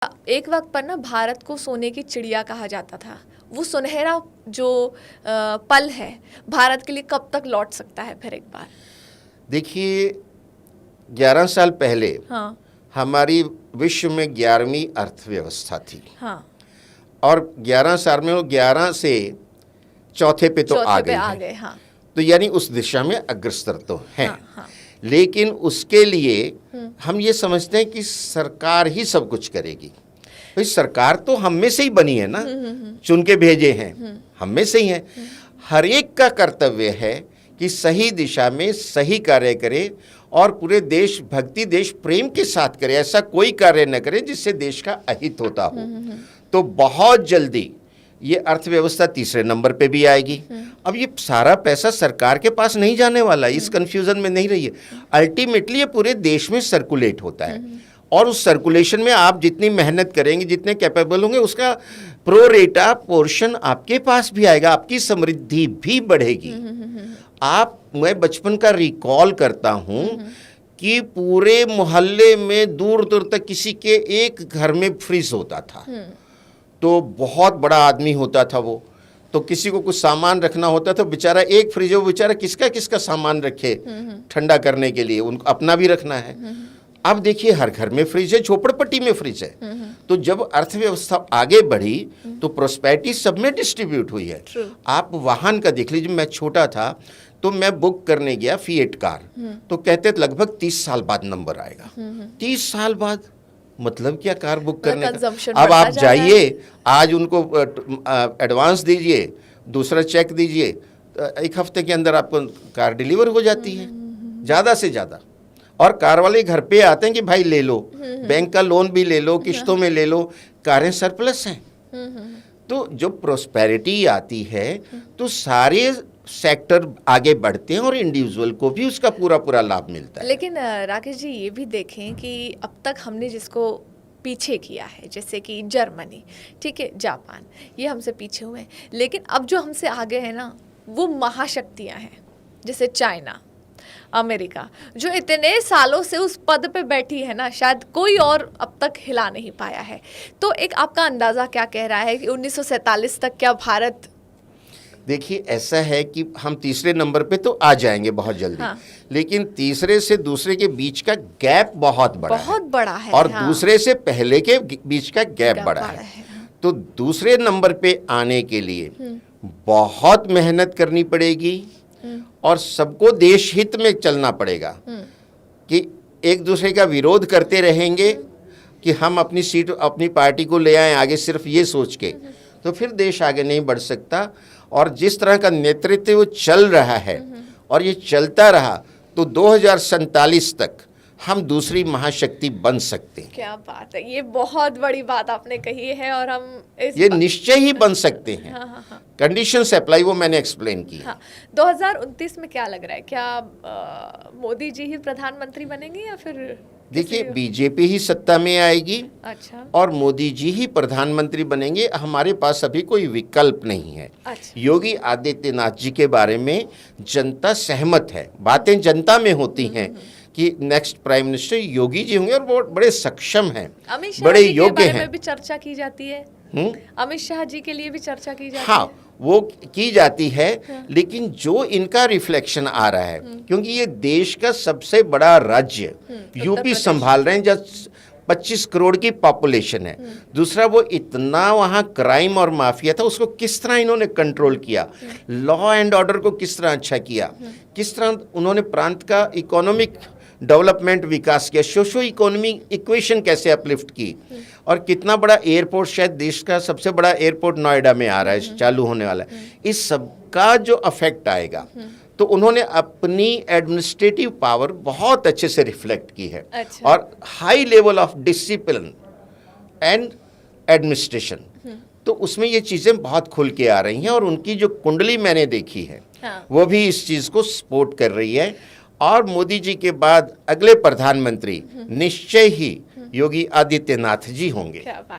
एक वक्त पर ना भारत को सोने की चिड़िया कहा जाता था। वो सुनहरा जो पल है भारत के लिए कब तक लौट सकता है फिर एक बार? देखिए 11 साल पहले हाँ हमारी विश्व में 11वीं अर्थव्यवस्था थी। हाँ और 11 साल में वो 11 से चौथे पे तो आ चौथे पे आ गई गए। है। हाँ तो यानी उस दिशा में अग्रसर तो है। हाँ लेकिन उसके लिए हम ये समझते हैं कि सरकार ही सब कुछ करेगी। भाई सरकार तो हम में से ही बनी है ना, चुन के भेजे हैं, हम में से ही है। हर एक का कर्तव्य है कि सही दिशा में सही कार्य करे और पूरे देश भक्ति देश प्रेम के साथ करे। ऐसा कोई कार्य न करे जिससे देश का अहित होता हो। तो बहुत जल्दी ये अर्थव्यवस्था तीसरे नंबर पे भी आएगी। अब ये सारा पैसा सरकार के पास नहीं जाने वाला, इस कंफ्यूजन में नहीं रहिए। अल्टीमेटली ये पूरे देश में सर्कुलेट होता है और उस सर्कुलेशन में आप जितनी मेहनत करेंगे, जितने कैपेबल होंगे, उसका प्रो रेटा पोर्शन आपके पास भी आएगा, आपकी समृद्धि भी बढ़ेगी। मैं बचपन का रिकॉल करता हूँ कि पूरे मोहल्ले में दूर दूर तक किसी के एक घर में फ्रिज होता था। तो बहुत बड़ा आदमी होता था वो, तो किसी को कुछ सामान रखना होता था, बेचारा एक फ्रिज है, वो बेचारा किसका किसका सामान रखे ठंडा करने के लिए, उनको अपना भी रखना है। अब देखिए हर घर में फ्रिज है, झोपड़पट्टी में फ्रिज है। तो जब अर्थव्यवस्था आगे बढ़ी तो प्रोस्पेरिटी सब में डिस्ट्रीब्यूट हुई है। आप वाहन का देख लीजिए, मैं छोटा था तो मैं बुक करने गया फिएट कार, तो कहते लगभग 30 साल बाद नंबर आएगा। 30 साल बाद मतलब क्या कार बुक करने का? अब आप जाइए, आज उनको एडवांस दीजिए, दूसरा चेक दीजिए, एक हफ्ते के अंदर आपको कार डिलीवर हो जाती है ज़्यादा से ज़्यादा। और कार वाले घर पे आते हैं कि भाई ले लो, बैंक का लोन भी ले लो, किश्तों में ले लो, कारें सरप्लस हैं। तो जब प्रोस्पेरिटी आती है तो सारे सेक्टर आगे बढ़ते हैं और इंडिविजुअल को भी उसका पूरा पूरा लाभ मिलता है। लेकिन राकेश जी ये भी देखें कि अब तक हमने जिसको पीछे किया है, जैसे कि जर्मनी, ठीक है, जापान, ये हमसे पीछे हुए हैं। लेकिन अब जो हमसे आगे है ना, वो महाशक्तियां हैं, जैसे चाइना, अमेरिका, जो इतने सालों से उस पद पे बैठी है ना, शायद कोई और अब तक हिला नहीं पाया है। तो एक आपका अंदाज़ा क्या कह रहा है कि 1947 तक क्या भारत? देखिए ऐसा है कि हम तीसरे नंबर पे तो आ जाएंगे बहुत जल्दी। हाँ। लेकिन तीसरे से दूसरे के बीच का गैप बहुत बड़ा है और हाँ। दूसरे से पहले के बीच का गैप बड़ा है। तो दूसरे नंबर पे आने के लिए बहुत मेहनत करनी पड़ेगी और सबको देश हित में चलना पड़ेगा। कि एक दूसरे का विरोध करते रहेंगे कि हम अपनी सीट अपनी पार्टी को ले आए आगे, सिर्फ ये सोच के, तो फिर देश आगे नहीं बढ़ सकता। और जिस तरह का नेतृत्व वो चल रहा है और ये चलता रहा तो 2047 तक हम दूसरी महाशक्ति बन सकते हैं। क्या बात है, ये बहुत बड़ी बात आपने कही है और हम ये निश्चय ही बन सकते हैं। हाँ। कंडीशंस अप्लाई, वो मैंने एक्सप्लेन की। हाँ। 2029 में क्या लग रहा है, क्या मोदी जी ही प्रधानमंत्री बनेंगे या फिर? देखिए बीजेपी ही सत्ता में आएगी। अच्छा। और मोदी जी ही प्रधानमंत्री बनेंगे, हमारे पास अभी कोई विकल्प नहीं है। अच्छा। योगी आदित्यनाथ जी के बारे में जनता सहमत है, बातें जनता में होती हैं कि next prime minister Yogi ji होंगे और वो बड़े सक्षम हैं, बड़े योग्य हैं। भी चर्चा की जाती है। अमित शाह जी के लिए भी चर्चा की जाती हाँ, है। वो की जाती है। लेकिन जो इनका रिफ्लेक्शन आ रहा है, क्योंकि ये देश का सबसे बड़ा राज्य यूपी संभाल रहे हैं, जब 25 करोड़ की पॉपुलेशन है। दूसरा, वो इतना वहाँ क्राइम और माफिया था, उसको किस तरह इन्होंने कंट्रोल किया, लॉ एंड ऑर्डर को किस तरह अच्छा किया, किस तरह उन्होंने प्रांत का इकोनॉमिक डेवलपमेंट विकास किया, सोशो इकोनॉमिक इक्वेशन कैसे अपलिफ्ट की, और कितना बड़ा एयरपोर्ट, शायद देश का सबसे बड़ा एयरपोर्ट नोएडा में आ रहा है, चालू होने वाला है। इस सब का जो अफेक्ट आएगा, तो उन्होंने अपनी एडमिनिस्ट्रेटिव पावर बहुत अच्छे से रिफ्लेक्ट की है। अच्छा। और high level of discipline and administration, तो उसमें ये चीज़ें बहुत खुल के आ रही हैं। और उनकी जो कुंडली मैंने देखी है, हाँ। वो भी इस चीज़ को सपोर्ट कर रही है। और मोदी जी के बाद अगले प्रधानमंत्री निश्चय ही योगी आदित्यनाथ जी होंगे।